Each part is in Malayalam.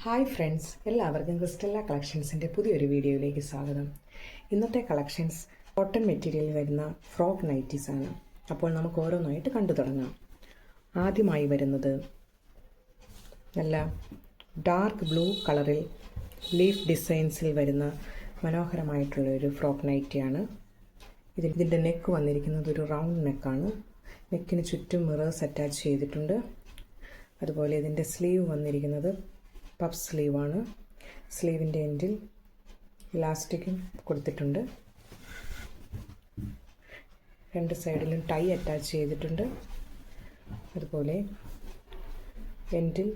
ഹായ് ഫ്രണ്ട്സ്, എല്ലാവർക്കും ക്രിസ്റ്റല്ല കളക്ഷൻസിൻ്റെ പുതിയൊരു വീഡിയോയിലേക്ക് സ്വാഗതം. ഇന്നത്തെ കളക്ഷൻസ് കോട്ടൺ മെറ്റീരിയലിൽ വരുന്ന ഫ്രോക്ക് നൈറ്റീസ് ആണ്. അപ്പോൾ നമുക്ക് ഓരോന്നായിട്ട് കണ്ടു തുടങ്ങാം. ആദ്യമായി വരുന്നത് നല്ല ഡാർക്ക് ബ്ലൂ കളറിൽ ലീഫ് ഡിസൈൻസിൽ വരുന്ന മനോഹരമായിട്ടുള്ളൊരു ഫ്രോക്ക് നൈറ്റിയാണ്. ഇതിൻ്റെ നെക്ക് വന്നിരിക്കുന്നത് ഒരു റൗണ്ട് നെക്കാണ്. നെക്കിന് ചുറ്റും മിറേഴ്സ് അറ്റാച്ച് ചെയ്തിട്ടുണ്ട്. അതുപോലെ ഇതിൻ്റെ സ്ലീവ് വന്നിരിക്കുന്നത് പഫ് സ്ലീവാണ്. സ്ലീവിൻ്റെ എൻഡിൽ ഇലാസ്റ്റിക്കും കൊടുത്തിട്ടുണ്ട്. രണ്ട് സൈഡിലും ടൈ അറ്റാച്ച് ചെയ്തിട്ടുണ്ട്. അതുപോലെ എൻഡിൽ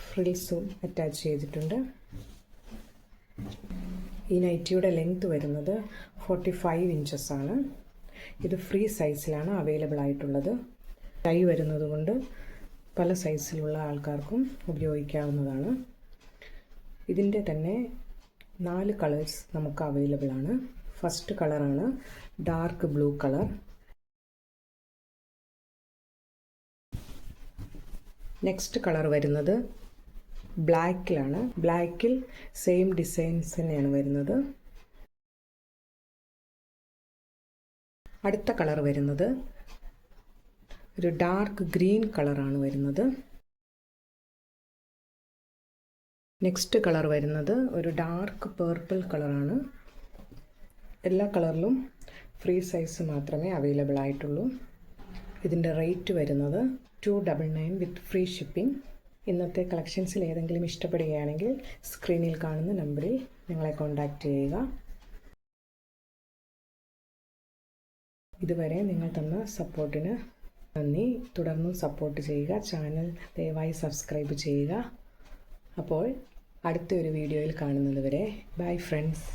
ഫ്രിൽസും അറ്റാച്ച് ചെയ്തിട്ടുണ്ട്. ഈ നൈറ്റിയുടെ ലെങ്ത് വരുന്നത് 45 ഇഞ്ചസ് ആണ്. ഇത് ഫ്രീ സൈസിലാണ് അവൈലബിൾ ആയിട്ടുള്ളത്. ടൈ വരുന്നത് കൊണ്ട് പല സൈസിലുള്ള ആൾക്കാർക്കും ഉപയോഗിക്കാവുന്നതാണ്. ഇതിൻ്റെ തന്നെ 4 കളേഴ്സ് നമുക്ക് അവൈലബിൾ ആണ്. ഫസ്റ്റ് കളറാണ് dark blue colour. Next colour വരുന്നത് ബ്ലാക്കിലാണ്. ബ്ലാക്കിൽ സെയിം ഡിസൈൻസ് തന്നെയാണ് വരുന്നത്. അടുത്ത കളർ വരുന്നത് ഒരു ഡാർക്ക് ഗ്രീൻ കളറാണ് വരുന്നത്. നെക്സ്റ്റ് കളർ വരുന്നത് ഒരു ഡാർക്ക് പേർപ്പിൾ കളറാണ്. എല്ലാ കളറിലും ഫ്രീ സൈസ് മാത്രമേ അവൈലബിൾ ആയിട്ടുള്ളൂ. ഇതിൻ്റെ റേറ്റ് വരുന്നത് 299 വിത്ത് ഫ്രീ ഷിപ്പിംഗ്. ഇന്നത്തെ കളക്ഷൻസിൽ ഏതെങ്കിലും ഇഷ്ടപ്പെടുകയാണെങ്കിൽ സ്ക്രീനിൽ കാണുന്ന നമ്പറിൽ ഞങ്ങളെ കോൺടാക്റ്റ് ചെയ്യുക. ഇതുവരെ നിങ്ങൾ തന്ന സപ്പോർട്ടിന് നന്ദി. തുടർന്നും സപ്പോർട്ട് ചെയ്യുക. ചാനൽ ദയവായി സബ്സ്ക്രൈബ് ചെയ്യുക. അപ്പോൾ അടുത്തൊരു വീഡിയോയിൽ കാണുന്നത് വരെ ബൈ ഫ്രണ്ട്സ്.